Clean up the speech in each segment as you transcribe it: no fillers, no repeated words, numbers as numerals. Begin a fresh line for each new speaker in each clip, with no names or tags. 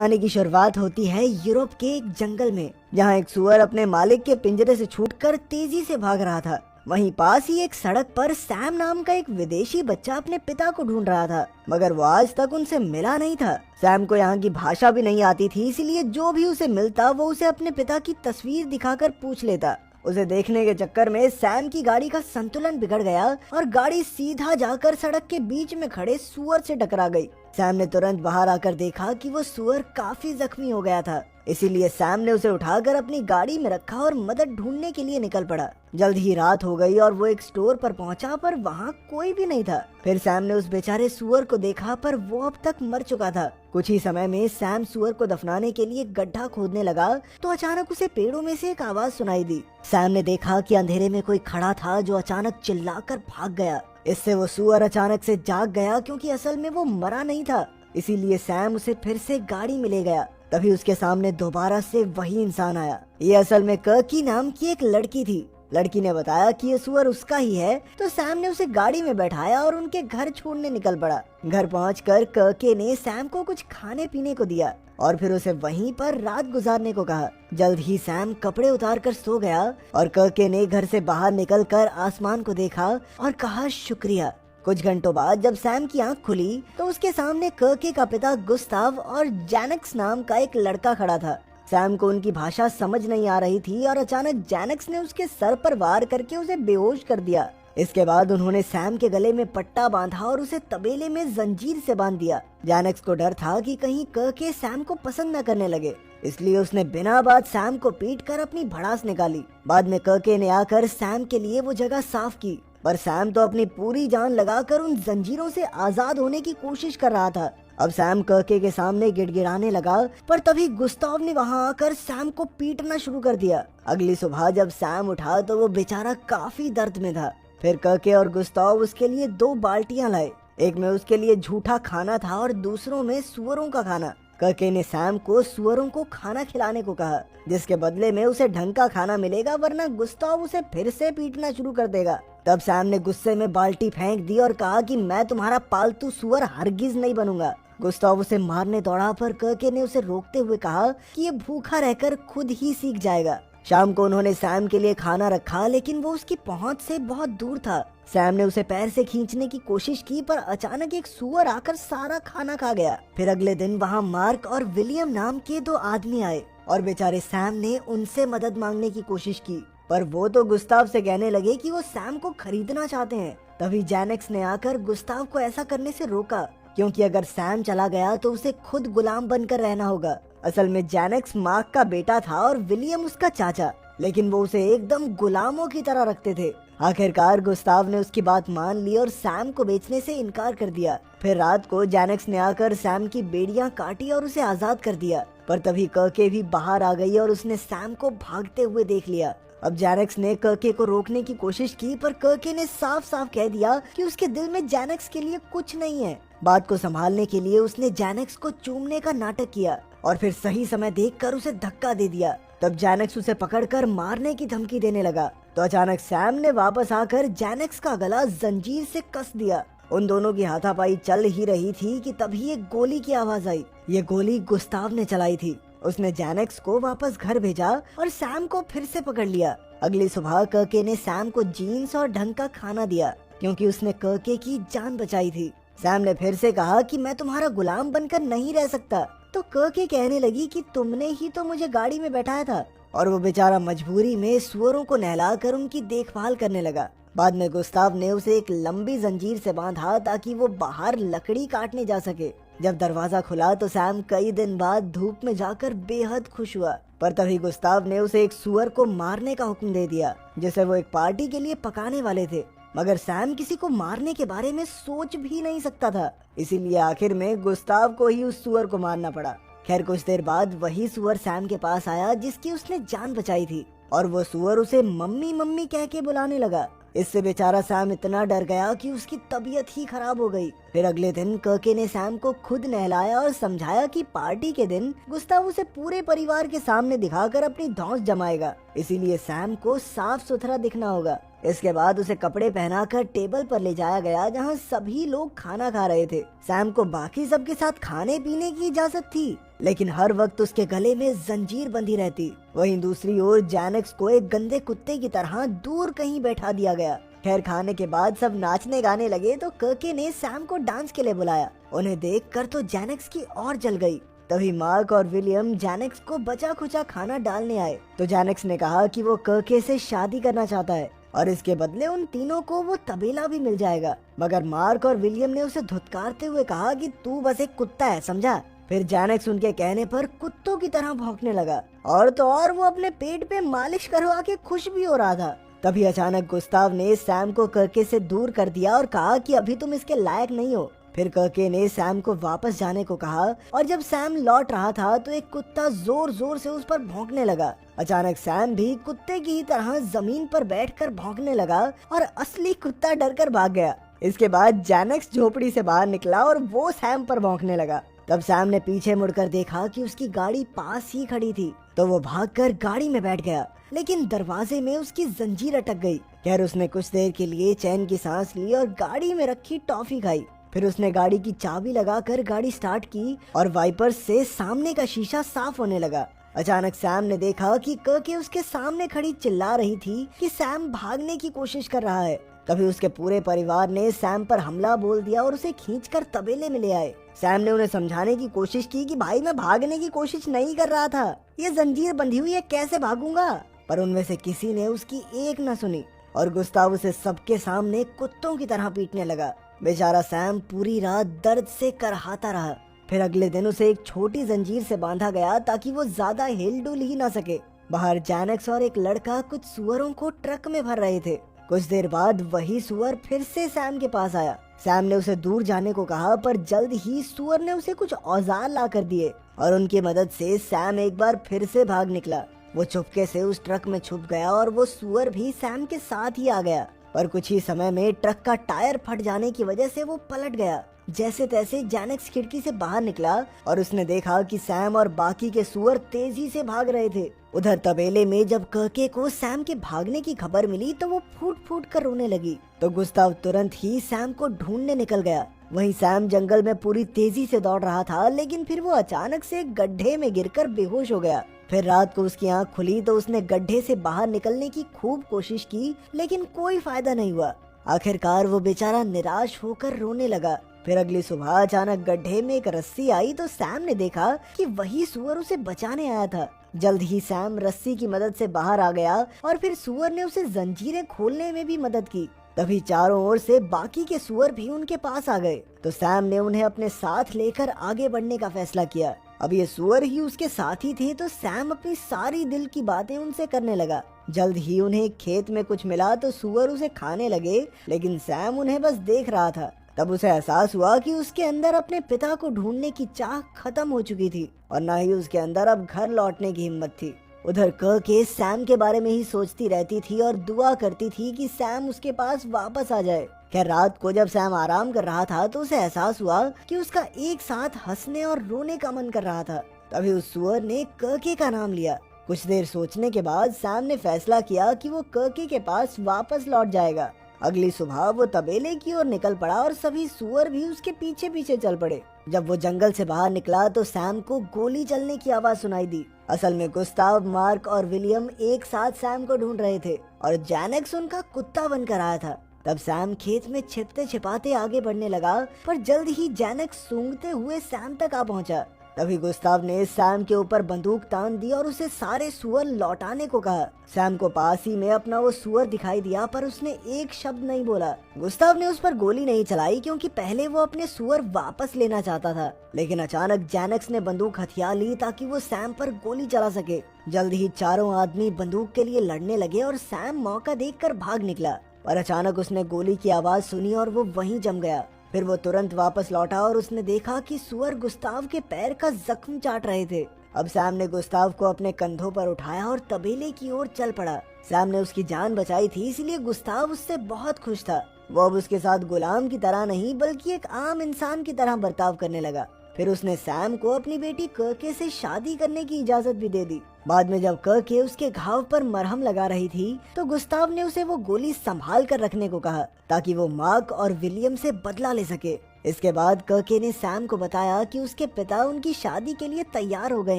कहानी की शुरुआत होती है यूरोप के एक जंगल में, जहाँ एक सुअर अपने मालिक के पिंजरे से छूटकर तेजी से भाग रहा था। वहीं पास ही एक सड़क पर सैम नाम का एक विदेशी बच्चा अपने पिता को ढूंढ रहा था, मगर वो आज तक उनसे मिला नहीं था। सैम को यहाँ की भाषा भी नहीं आती थी, इसलिए जो भी उसे मिलता वो उसे अपने पिता की तस्वीर दिखाकर पूछ लेता। उसे देखने के चक्कर में सैम की गाड़ी का संतुलन बिगड़ गया और गाड़ी सीधा जाकर सड़क के बीच में खड़े सुअर से टकरा गई। सैम ने तुरंत बाहर आकर देखा कि वो सुअर काफी जख्मी हो गया था, इसीलिए सैम ने उसे उठाकर अपनी गाड़ी में रखा और मदद ढूंढने के लिए निकल पड़ा। जल्द ही रात हो गई और वो एक स्टोर पर पहुंचा, पर वहाँ कोई भी नहीं था। फिर सैम ने उस बेचारे सुअर को देखा, पर वो अब तक मर चुका था। कुछ ही समय में सैम सुअर को दफनाने के लिए गड्ढा खोदने लगा तो अचानक उसे पेड़ों में से एक आवाज सुनाई दी। सैम ने देखा कि अंधेरे में कोई खड़ा था जो अचानक चिल्लाकर भाग गया। इससे वो सुअर अचानक से जाग गया, क्योंकि असल में वो मरा नहीं था। इसीलिए सैम उसे फिर से गाड़ी में ले गया। तभी उसके सामने दोबारा से वही इंसान आया। ये असल में कर्की नाम की एक लड़की थी। लड़की ने बताया कि ये सुअर उसका ही है, तो सैम ने उसे गाड़ी में बैठाया और उनके घर छोड़ने निकल पड़ा। घर पहुंचकर कर्के ने सैम को कुछ खाने पीने को दिया और फिर उसे वहीं पर रात गुजारने को कहा। जल्द ही सैम कपड़े उतारकर सो गया और कर्के ने घर से बाहर निकलकर आसमान को देखा और कहा शुक्रिया। कुछ घंटों बाद जब सैम की आंख खुली तो उसके सामने कर्के का पिता गुस्ताव और जैनक्स नाम का एक लड़का खड़ा था। सैम को उनकी भाषा समझ नहीं आ रही थी और अचानक जैनक्स ने उसके सर पर वार करके उसे बेहोश कर दिया। इसके बाद उन्होंने सैम के गले में पट्टा बांधा और उसे तबेले में जंजीर से बांध दिया। जैनक्स को डर था कि कहीं कर्के सैम को पसंद न करने लगे, इसलिए उसने बिना बात सैम को पीटकर अपनी भड़ास निकाली। बाद में कर्के ने आकर सैम के लिए वो जगह साफ की, पर सैम तो अपनी पूरी जान लगाकर उन जंजीरों से आजाद होने की कोशिश कर रहा था। अब सैम कर्के के सामने गिड़गिड़ाने लगा, पर तभी गुस्ताव ने वहां आकर सैम को पीटना शुरू कर दिया। अगली सुबह जब सैम उठा तो वो बेचारा काफी दर्द में था। फिर कर्के और गुस्ताव उसके लिए 2 बाल्टियां लाए। एक में उसके लिए झूठा खाना था और दूसरों में सुअरों का खाना। कर्के ने सैम को सुअरों को खाना खिलाने को कहा, जिसके बदले में उसे ढंग का खाना मिलेगा, वरना गुस्ताव उसे फिर से पीटना शुरू कर देगा। तब सैम ने गुस्से में बाल्टी फेंक दी और कहा कि मैं तुम्हारा पालतू सुअर हरगिज नहीं बनूंगा। गुस्ताव उसे मारने दौड़ा, पर कर्के ने उसे रोकते हुए कहा कि ये भूखा रहकर खुद ही सीख जाएगा। शाम को उन्होंने सैम के लिए खाना रखा, लेकिन वो उसकी पहुंच से बहुत दूर था। सैम ने उसे पैर से खींचने की कोशिश की, पर अचानक एक सुअर आकर सारा खाना खा गया। फिर अगले दिन वहाँ मार्क और विलियम नाम के 2 आदमी आए और बेचारे सैम ने उनसे मदद मांगने की कोशिश की, पर वो तो गुस्ताव से कहने लगे कि वो सैम को खरीदना चाहते हैं। तभी जैनक्स ने आकर गुस्ताव को ऐसा करने से रोका, क्योंकि अगर सैम चला गया तो उसे खुद गुलाम बनकर रहना होगा। असल में जैनक्स मार्क का बेटा था और विलियम उसका चाचा, लेकिन वो उसे एकदम गुलामों की तरह रखते थे। आखिरकार गुस्ताव ने उसकी बात मान ली और सैम को बेचने से इनकार कर दिया। फिर रात को जैनक्स ने आकर सैम की बेड़ियां काटी और उसे आजाद कर दिया, पर तभी कर्के भी बाहर आ गई और उसने सैम को भागते हुए देख लिया। अब जैनक्स ने कर्के को रोकने की कोशिश की, पर कर्के ने साफ साफ कह दिया कि उसके दिल में जैनक्स के लिए कुछ नहीं है। बात को संभालने के लिए उसने जैनक्स को चूमने का नाटक किया और फिर सही समय देखकर उसे धक्का दे दिया। तब जैनक्स उसे पकड़कर मारने की धमकी देने लगा, तो अचानक सैम ने वापस आकर जैनक्स का गला जंजीर से कस दिया। उन दोनों की हाथापाई चल ही रही थी कि तभी एक गोली की आवाज आई। ये गोली गुस्ताव ने चलाई थी। उसने जैनक्स को वापस घर भेजा और सैम को फिर से पकड़ लिया। अगली सुबह कर्के ने सैम को जीन्स और ढंग का खाना दिया, क्योंकि उसने कर्के की जान बचाई थी। सैम ने फिर से कहा कि मैं तुम्हारा गुलाम बनकर नहीं रह सकता, तो कर्के कहने लगी कि तुमने ही तो मुझे गाड़ी में बैठाया था, और वो बेचारा मजबूरी में सुअरों को नहलाकर उनकी देखभाल करने लगा। बाद में गुस्ताव ने उसे एक लंबी जंजीर से बांधा ताकि वो बाहर लकड़ी काटने जा सके। जब दरवाजा खुला तो सैम कई दिन बाद धूप में जाकर बेहद खुश हुआ, पर तभी गुस्ताव ने उसे एक सुअर को मारने का हुक्म दे दिया, जिसे वो एक पार्टी के लिए पकाने वाले थे। मगर सैम किसी को मारने के बारे में सोच भी नहीं सकता था, इसीलिए आखिर में गुस्ताव को ही उस सुअर को मारना पड़ा। खैर कुछ देर बाद वही सुअर सैम के पास आया जिसकी उसने जान बचाई थी, और वो सुअर उसे मम्मी मम्मी कह के बुलाने लगा। इससे बेचारा सैम इतना डर गया कि उसकी तबीयत ही खराब हो गई। फिर अगले दिन कर्के ने सैम को खुद नहलाया और समझाया कि पार्टी के दिन गुस्ताव उसे पूरे परिवार के सामने दिखाकर अपनी धौंस जमाएगा, इसीलिए सैम को साफ सुथरा दिखना होगा। इसके बाद उसे कपड़े पहनाकर टेबल पर ले जाया गया जहाँ सभी लोग खाना खा रहे थे। सैम को बाकी सबके साथ खाने पीने की इजाजत थी, लेकिन हर वक्त उसके गले में जंजीर बंधी रहती। वहीं दूसरी ओर जैनेक्स को एक गंदे कुत्ते की तरह दूर कहीं बैठा दिया गया। खैर, खाने के बाद सब नाचने गाने लगे तो कर्के ने सैम को डांस के लिए बुलाया। उन्हें देखकर तो जैनेक्स की और जल गई। तभी मार्क और विलियम जैनेक्स को बचा खुचा खाना डालने आए तो जैनेक्स ने कहा कि वो कर्के से शादी करना चाहता है और इसके बदले उन तीनों को वो तबेला भी मिल जाएगा। मगर मार्क और विलियम ने उसे धुतकारते हुए कहा कि तू बस एक कुत्ता है, समझा। फिर जैनेक्स उनके कहने पर कुत्तों की तरह भौंकने लगा और तो और वो अपने पेट पे मालिश करवा के खुश भी हो रहा था। तभी अचानक गुस्ताव ने सैम को कर्के से दूर कर दिया और कहा कि अभी तुम इसके लायक नहीं हो। फिर कर्के ने सैम को वापस जाने को कहा और जब सैम लौट रहा था तो एक कुत्ता जोर जोर से उस पर भौंकने लगा। अचानक सैम भी कुत्ते की ही तरह जमीन पर बैठकर भौंकने लगा और असली कुत्ता डरकर भाग गया। इसके बाद जैनेक्स झोपड़ी से बाहर निकला और वो सैम पर भौंकने लगा। तब सैम ने पीछे मुड़कर देखा कि उसकी गाड़ी पास ही खड़ी थी तो वो भागकर गाड़ी में बैठ गया, लेकिन दरवाजे में उसकी जंजीर अटक गई। खैर, उसने कुछ देर के लिए चैन की सांस ली और गाड़ी में रखी टॉफी खाई। फिर उसने गाड़ी की चाबी लगाकर गाड़ी स्टार्ट की और वाइपर से सामने का शीशा साफ होने लगा। अचानक सैम ने देखा कि कर्के उसके सामने खड़ी चिल्ला रही थी कि सैम भागने की कोशिश कर रहा है। तभी उसके पूरे परिवार ने सैम पर हमला बोल दिया और उसे खींचकर तबेले में ले आए। सैम ने उन्हें समझाने की कोशिश की कि भाई, मैं भागने की कोशिश नहीं कर रहा था, ये जंजीर बंधी हुई है, कैसे भागूंगा। पर उनमें से किसी ने उसकी एक न सुनी और गुस्ताव उसे सबके सामने कुत्तों की तरह पीटने लगा। बेचारा सैम पूरी रात दर्द से करहाता रहा। फिर अगले दिन उसे एक छोटी जंजीर से बांधा गया ताकि वो ज्यादा हिल डुल ही ना सके। बाहर जैनेक्स और एक लड़का कुछ सुअरों को ट्रक में भर रहे थे। कुछ देर बाद वही सुअर फिर से सैम के पास आया। सैम ने उसे दूर जाने को कहा पर जल्द ही सुअर ने उसे कुछ औजार ला कर दिए और उनकी मदद से सैम एक बार फिर से भाग निकला। वो चुपके से उस ट्रक में छुप गया और वो सुअर भी सैम के साथ ही आ गया। पर कुछ ही समय में ट्रक का टायर फट जाने की वजह से वो पलट गया। जैसे तैसे जैनेक्स खिड़की से बाहर निकला और उसने देखा कि सैम और बाकी के सुअर तेजी से भाग रहे थे। उधर तबेले में जब कर्के को सैम के भागने की खबर मिली तो वो फूट फूट कर रोने लगी। तो गुस्ताव तुरंत ही सैम को ढूंढने निकल गया। वहीं सैम जंगल में पूरी तेजी से दौड़ रहा था, लेकिन फिर वो अचानक से एक गड्ढे में गिरकर बेहोश हो गया। फिर रात को उसकी आंख खुली तो उसने गड्ढे से बाहर निकलने की खूब कोशिश की, लेकिन कोई फायदा नहीं हुआ। आखिरकार वो बेचारा निराश होकर रोने लगा। फिर अगली सुबह अचानक गड्ढे में एक रस्सी आई तो सैम ने देखा कि वही सुअर उसे बचाने आया था। जल्द ही सैम रस्सी की मदद से बाहर आ गया और फिर सुअर ने उसे जंजीरें खोलने में भी मदद की। तभी चारों ओर से बाकी के सुअर भी उनके पास आ गए तो सैम ने उन्हें अपने साथ लेकर आगे बढ़ने का फैसला किया। अब ये सुअर ही उसके साथी थे तो सैम अपनी सारी दिल की बातें उनसे करने लगा। जल्द ही उन्हें खेत में कुछ मिला तो सुअर उसे खाने लगे, लेकिन सैम उन्हें बस देख रहा था। तब उसे एहसास हुआ कि उसके अंदर अपने पिता को ढूंढने की चाह खत्म हो चुकी थी और न ही उसके अंदर अब घर लौटने की हिम्मत थी। उधर कर्के सैम के बारे में ही सोचती रहती थी और दुआ करती थी कि सैम उसके पास वापस आ जाए। खैर, रात को जब सैम आराम कर रहा था तो उसे एहसास हुआ कि उसका एक साथ हंसने और रोने का मन कर रहा था। तभी उस सुअर ने कर्के का नाम लिया। कुछ देर सोचने के बाद सैम ने फैसला किया कि वो कर्के के पास वापस लौट जाएगा। अगली सुबह वो तबेले की ओर निकल पड़ा और सभी सुअर भी उसके पीछे पीछे चल पड़े। जब वो जंगल से बाहर निकला तो सैम को गोली चलने की आवाज सुनाई दी। असल में गुस्ताव, मार्क और विलियम एक साथ सैम को ढूंढ रहे थे और जैनेक्स उनका कुत्ता बनकर आया था। तब सैम खेत में छिपते छिपाते आगे बढ़ने लगा, पर जल्द ही जैनेक्स सूंघते हुए सैम तक आ पहुंचा। तभी गुस्ताव ने सैम के ऊपर बंदूक तान दी और उसे सारे सुअर लौटाने को कहा। सैम को पास ही में अपना वो सुअर दिखाई दिया, पर उसने एक शब्द नहीं बोला। गुस्ताव ने उस पर गोली नहीं चलाई क्योंकि पहले वो अपने सुअर वापस लेना चाहता था, लेकिन अचानक जैनेक्स ने बंदूक हथियार ली ताकि वो सैम पर गोली चला सके। जल्द ही चारों आदमी बंदूक के लिए लड़ने लगे और सैम मौका देखकर भाग निकला, पर अचानक उसने गोली की आवाज सुनी और वो वहीं जम गया। फिर वो तुरंत वापस लौटा और उसने देखा कि सुअर गुस्ताव के पैर का जख्म चाट रहे थे। अब सैम ने गुस्ताव को अपने कंधों पर उठाया और तबेले की ओर चल पड़ा। सैम ने उसकी जान बचाई थी, इसलिए गुस्ताव उससे बहुत खुश था। वो अब उसके साथ गुलाम की तरह नहीं बल्कि एक आम इंसान की तरह बर्ताव करने लगा। फिर उसने सैम को अपनी बेटी कर्के से शादी करने की इजाजत भी दे दी। बाद में जब कर्के उसके घाव पर मरहम लगा रही थी तो गुस्ताव ने उसे वो गोली संभाल कर रखने को कहा ताकि वो मार्क और विलियम से बदला ले सके। इसके बाद कर्के ने सैम को बताया कि उसके पिता उनकी शादी के लिए तैयार हो गए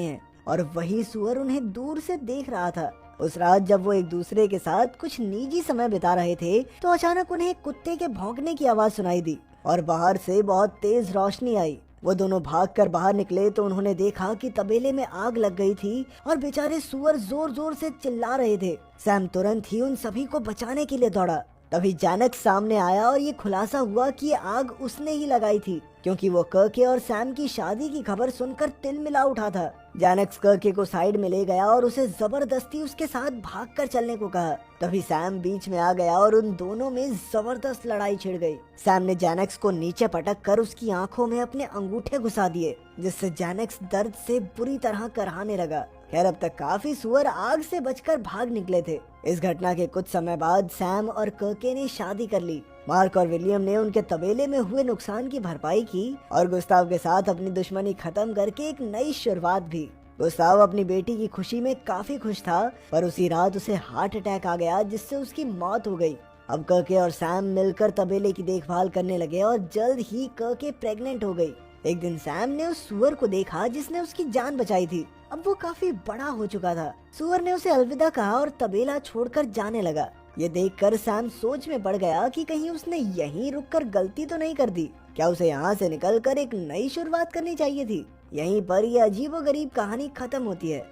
हैं और वही सुअर उन्हें दूर से देख रहा था। उस रात जब वो एक दूसरे के साथ कुछ निजी समय बिता रहे थे तो अचानक उन्हें एक कुत्ते के भौंकने की आवाज सुनाई दी और बाहर से बहुत तेज रोशनी आई। वो दोनों भागकर बाहर निकले तो उन्होंने देखा कि तबेले में आग लग गई थी और बेचारे सुअर जोर जोर से चिल्ला रहे थे। सैम तुरंत ही उन सभी को बचाने के लिए दौड़ा। तभी जैनक्स सामने आया और ये खुलासा हुआ कि ये आग उसने ही लगाई थी क्योंकि वो कर्के और सैम की शादी की खबर सुनकर तिलमिला उठा था। जैनक्स कर्के को साइड में ले गया और उसे जबरदस्ती उसके साथ भागकर चलने को कहा। तभी सैम बीच में आ गया और उन दोनों में जबरदस्त लड़ाई छिड़ गई। सैम ने जैनक्स को नीचे पटक कर उसकी आंखों में अपने अंगूठे घुसा दिए जिससे जैनक्स दर्द से बुरी तरह कराहने लगा। खैर अब तक काफी सुअर आग से बचकर भाग निकले थे। इस घटना के कुछ समय बाद सैम और कर्के ने शादी कर ली। मार्क और विलियम ने उनके तबेले में हुए नुकसान की भरपाई की और गुस्ताव के साथ अपनी दुश्मनी खत्म करके एक नई शुरुआत भी। गुस्ताव अपनी बेटी की खुशी में काफी खुश था पर उसी रात उसे हार्ट अटैक आ गया जिससे उसकी मौत हो गई। अब कर्के और सैम मिलकर तबेले की देखभाल करने लगे और जल्द ही कर्के प्रेग्नेंट हो गई। एक दिन सैम ने उस सुअर को देखा जिसने उसकी जान बचाई थी। अब वो काफी बड़ा हो चुका था। सुअर ने उसे अलविदा कहा और तबेला छोड़कर जाने लगा। ये देखकर सैम सोच में पड़ गया कि कहीं उसने यहीं रुककर गलती तो नहीं कर दी। क्या उसे यहाँ से निकलकर एक नई शुरुआत करनी चाहिए थी। यहीं पर ये अजीबोगरीब कहानी खत्म होती है।